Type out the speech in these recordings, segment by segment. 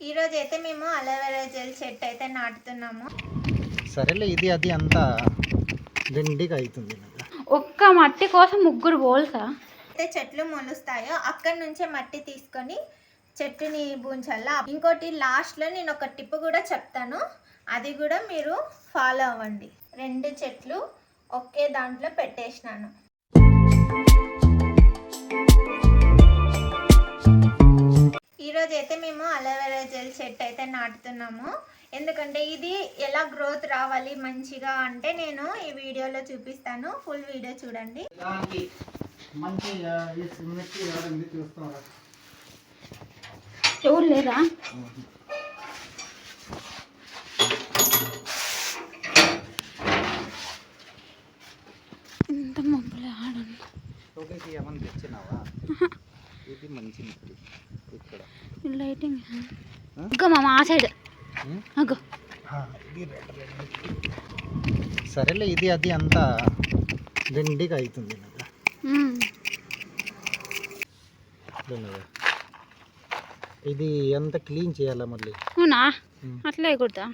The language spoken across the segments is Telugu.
ఈరోజు అయితే మేము అలోవెరా జెల్ చెట్టు అయితే నాటుతున్నాము. సరేలే, ఇది అది అంతా దండిగా అవుతుంది. ఒక్క మట్టి కోసం ముగ్గురు పోల్సా? అయితే చెట్లు మొలుస్తాయో అక్కడి నుంచే మట్టి తీసుకొని చెట్టుని బూంచాలా. ఇంకోటి లాస్ట్లో నేను ఒక టిప్ కూడా చెప్తాను, అది కూడా మీరు ఫాలో అవ్వండి. 2 చెట్లు ఒకే దాంట్లో పెట్టేసినాను. ఈరోజు అయితే మేము అలోవెరా జెల్ చెట్టు అయితే నాటుతున్నాము. ఎందుకంటే ఇది ఎలా గ్రోత్ రావాలి మంచిగా అంటే నేను ఈ వీడియోలో చూపిస్తాను. ఫుల్ వీడియో చూడండి. ఎవరు లేదా? ఇంత మబ్బులు ఆడండి. ఇది మంచి ఇక్కడ లైటింగ్ ఇంకా మామ ఆ సైడ్ అగ్గో. సరేలే, ఇది అది అంతా దండిగా అవుతుంది. ఇది అంతా క్లీన్ చేయాలా మళ్ళీ? అవునా, అట్లా వేయకూడదా?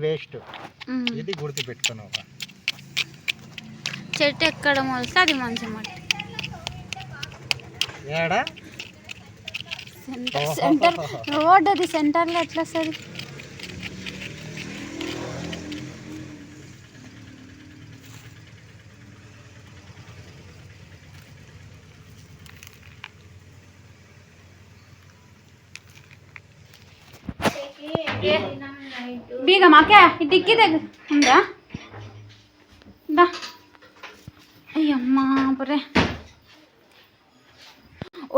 వేస్ట్, ఇది గుర్తు పెట్టుకున్నావు. చెట్టు ఎక్కడ మొలిస్తే అది మంచి మట్టి. ఏడా సెంటర్ రోడ్, అది సెంటర్లో ఎట్లా వస్తుంది? బీగ మాకే ఈ టిక్కి దగ్గర ఉందా? దా అయ్యమ్మా బరే,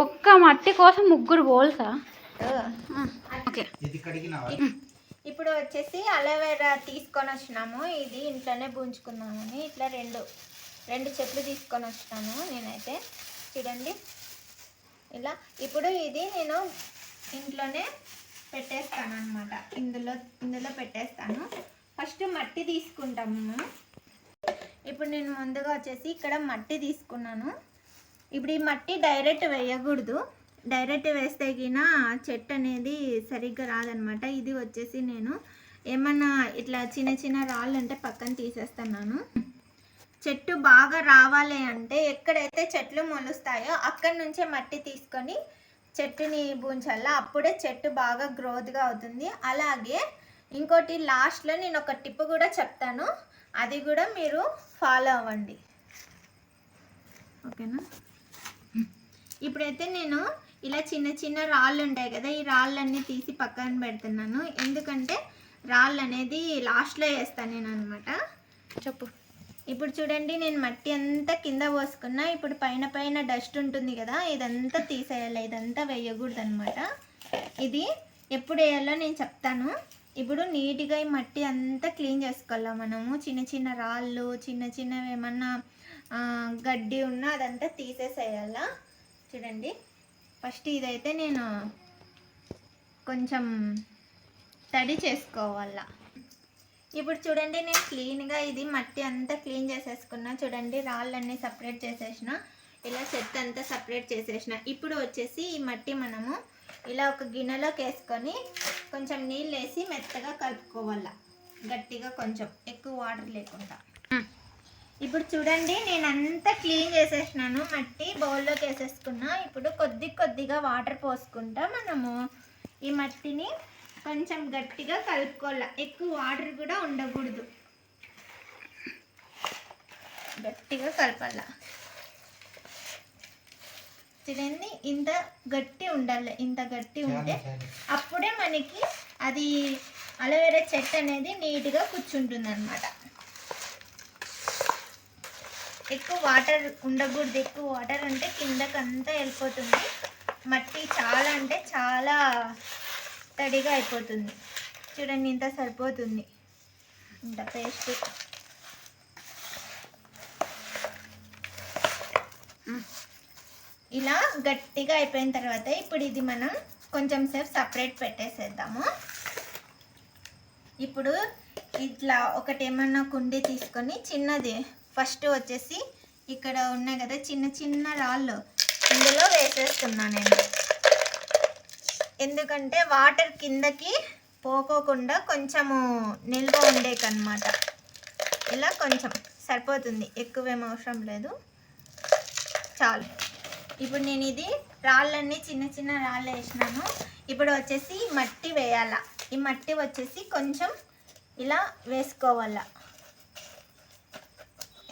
ఒక్క మట్టి కోసం ముగ్గురు పోల్సా? ఓకే. ఇప్పుడు వచ్చేసి అలోవెరా తీసుకొని వచ్చినాము. ఇది ఇంట్లోనే బూంచుకున్నామని ఇట్లా రెండు చెట్లు తీసుకొని వచ్చినాను నేనైతే. చూడండి ఇలా. ఇప్పుడు ఇది నేను ఇంట్లోనే పెట్టేస్తాను అనమాట. ఇందులో పెట్టేస్తాను. ఫస్ట్ మట్టి తీసుకుంటాము. ఇప్పుడు నేను ముందుగా వచ్చేసి ఇక్కడ మట్టి తీసుకున్నాను. ఇప్పుడు ఈ మట్టి డైరెక్ట్ వేయకూడదు. డైరెక్ట్ వేస్తే గిన చెట్టు అనేది సరిగ్గా రాదనమాట. ఇది వచ్చేసి నేను ఏమన్నా ఇట్లా చిన్న చిన్న రాళ్ళు ఉంటే పక్కన తీసేస్తున్నాను. చెట్టు బాగా రావాలి అంటే ఎక్కడైతే చెట్లు మొలుస్తాయో అక్కడి నుంచే మట్టి తీసుకొని చెట్టుని బూంచాలా. అప్పుడే చెట్టు బాగా గ్రోత్గా అవుతుంది. అలాగే ఇంకోటి లాస్ట్లో నేను ఒక టిప్ కూడా చెప్తాను, అది కూడా మీరు ఫాలో అవ్వండి. ఓకేనా? ఇప్పుడైతే నేను ఇలా చిన్న చిన్న రాళ్ళు ఉంటాయి కదా, ఈ రాళ్ళన్నీ తీసి పక్కన పెడుతున్నాను. ఎందుకంటే రాళ్ళు అనేది లాస్ట్లో వేస్తాను నేను అనమాట. చెప్పు. ఇప్పుడు చూడండి, నేను మట్టి అంతా కింద పోసుకున్నా. ఇప్పుడు పైన డస్ట్ ఉంటుంది కదా, ఇదంతా తీసేయాలి. ఇదంతా వేయకూడదు అనమాట. ఇది ఎప్పుడు వేయాలో నేను చెప్తాను. ఇప్పుడు నీట్గా ఈ మట్టి అంతా క్లీన్ చేసుకోవాలి మనము. చిన్న చిన్న రాళ్ళు, చిన్నవి ఏమన్నా గడ్డి ఉన్నా అదంతా తీసేసేయాల. చూడండి, ఫస్ట్ ఇదైతే నేను కొంచెం తడి చేసుకోవాలా. ఇప్పుడు చూడండి, నేను క్లీన్గా ఇది మట్టి అంతా క్లీన్ చేసేసుకున్నా. చూడండి, రాళ్ళన్నీ సపరేట్ చేసేసిన, ఇలా చెత్త అంతా సపరేట్ చేసేసిన. ఇప్పుడు వచ్చేసి ఈ మట్టి మనము ఇలా ఒక గిన్నెలోకి వేసుకొని కొంచెం నీళ్ళు వేసి మెత్తగా కలుపుకోవాలా, గట్టిగా, కొంచెం ఎక్కువ వాటర్ లేకుండా. ఇప్పుడు చూడండి, నేను అంతా క్లీన్ చేసేసినాను. మట్టి బౌల్లోకి వేసేసుకున్నా. ఇప్పుడు కొద్దిగా వాటర్ పోసుకుంటా మనము ఈ మట్టిని కొంచెం గట్టిగా కలుపుకోవాలి. ఎక్కువ వాటర్ కూడా ఉండకూడదు, గట్టిగా కలపాల. చూడండి, ఇంత గట్టి ఉండాలి. ఇంత గట్టి ఉంటే అప్పుడే మనకి అది అలోవెరా చెట్టు అనేది నీట్గా కూర్చుంటుంది అనమాట. ఎక్కువ వాటర్ ఉండకూడదు. ఎక్కువ వాటర్ అంటే కిందకంతా వెళ్ళిపోతుంది. మట్టి చాలా అంటే చాలా తడిగా అయిపోతుంది. చూడండి, ఇంత సరిపోతుంది, ఇంత పేస్ట్. ఇలా గట్టిగా అయిపోయిన తర్వాత ఇప్పుడు ఇది మనం కొంచెం సేపు సపరేట్ పెట్టేసేద్దాము. ఇప్పుడు ఇట్లా ఒకటి ఏమన్నా కుండి తీసుకొని చిన్నది ఫస్ట్ వచ్చేసి ఇక్కడ ఉన్నాయి కదా చిన్న చిన్న రాళ్ళు ఇందులో వేసేస్తున్నాను నేను. ఎందుకంటే వాటర్ కిందకి పోకోకుండా కొంచెము నిల్వ ఉండేకన్నమాట. ఇలా కొంచెం సరిపోతుంది, ఎక్కువేం అవసరం లేదు, చాలు. ఇప్పుడు నేను ఇది రాళ్ళన్నీ చిన్న చిన్న రాళ్ళు వేసినాను. ఇప్పుడు వచ్చేసి మట్టి వేయాల. ఈ మట్టి వచ్చేసి కొంచెం ఇలా వేసుకోవాల.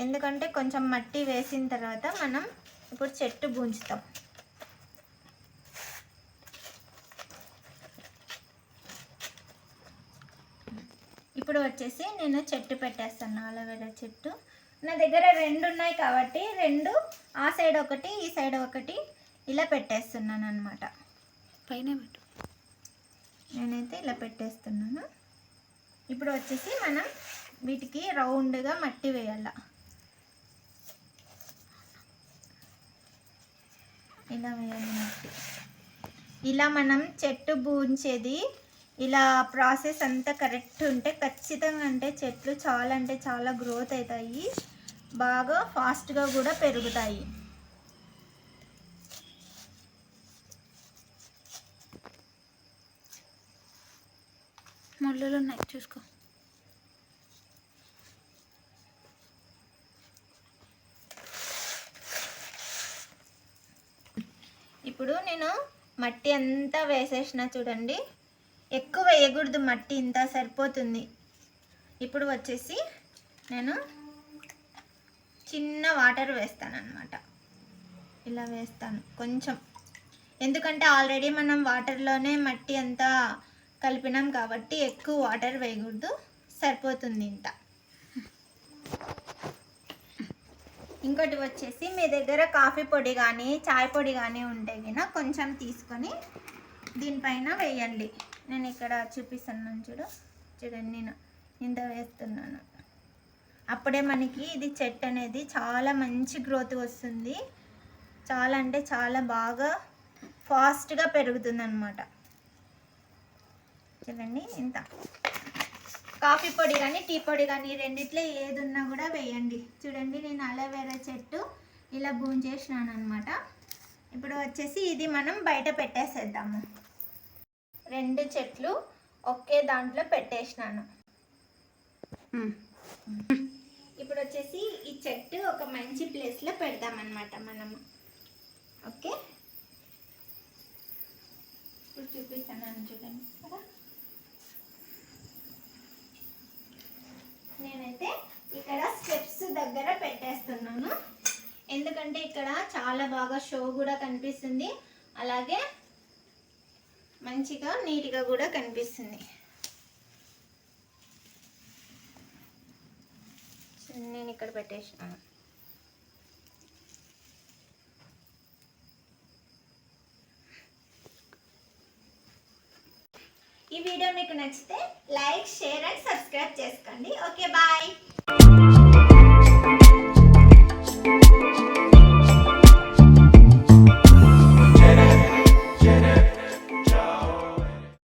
ఎందుకంటే కొంచెం మట్టి వేసిన తర్వాత మనం ఇప్పుడు చెట్టు బూంచుతాం. ఇప్పుడు వచ్చేసి నేను చెట్టు పెట్టేస్తాను, అలోవెరా చెట్టు. నా దగ్గర 2 ఉన్నాయి కాబట్టి 2 ఆ సైడ్ ఒకటి ఈ సైడ్ ఒకటి ఇలా పెట్టేస్తున్నాను అనమాట. పైన పెట్టు. నేనైతే ఇలా పెట్టేస్తున్నాను. ఇప్పుడు వచ్చేసి మనం వీటికి రౌండ్గా మట్టి వేయాల. ఇలా వేయాలి మట్టి. ఇలా మనం చెట్టు బూంచేది ఇలా ప్రాసెస్ అంతా కరెక్ట్ ఉంటే ఖచ్చితంగా అంటే చెట్లు చాలా అంటే చాలా గ్రోత్ అవుతాయి, బాగా ఫాస్ట్గా కూడా పెరుగుతాయి. ముళ్ళులు ఉన్నాయి చూసుకో. ఇప్పుడు నేను మట్టి అంతా వేసేసిన చూడండి, ఎక్కువ వేయకూడదు, మట్టి ఇంత సరిపోతుంది. ఇప్పుడు వచ్చేసి నేను చిన్న వాటర్ వేస్తాను అన్నమాట. ఇలా వేస్తాను కొంచెం, ఎందుకంటే ఆల్రెడీ మనం వాటర్లోనే మట్టి అంతా కలిపినాం కాబట్టి ఎక్కువ వాటర్ వేయకూడదు, సరిపోతుంది ఇంత. ఇంకోటి వచ్చేసి మీ దగ్గర కాఫీ పొడి కానీ చాయ్ పొడి కానీ ఉంటే గిన కొంచెం తీసుకొని దీనిపైన వేయండి. నేను ఇక్కడ చూపిస్తున్నాను చూడండి, నేను ఇంత వేస్తున్నాను. అప్పుడే మనకి ఇది చెట్టు అనేది చాలా మంచి గ్రోత్ వస్తుంది, చాలా అంటే చాలా బాగా ఫాస్ట్గా పెరుగుతుంది అన్నమాట. చూడండి ఇంత. కాఫీ పొడి కానీ టీ పొడి కానీ రెండిట్లో ఏది ఉన్నా కూడా వేయండి. చూడండి నేను అలోవెరా చెట్టు ఇలా బూంచేసినాను అనమాట. ఇప్పుడు వచ్చేసి ఇది మనం బయట పెట్టేసేద్దాము. 2 చెట్లు ఒకే దాంట్లో పెట్టేసినాను. ఇప్పుడు వచ్చేసి ఈ చెట్టు ఒక మంచి ప్లేస్లో పెడదామన్నమాట మనము. ఓకే, ఇప్పుడు చూపిస్తాను చూడండి కదా. నేనైతే ఇక్కడ స్టెప్స్ దగ్గర పెట్టేస్తున్నాను, ఎందుకంటే ఇక్కడ చాలా బాగా షో కూడా కనిపిస్తుంది, అలాగే మంచిగా నీట్గా కూడా కనిపిస్తుంది. నేను ఇక్కడ పెట్టేసాను. ఈ వీడియో మీకు నచ్చితే లైక్, షేర్ అండ్ సబ్స్క్రైబ్ చేసుకోండి. Okay, bye.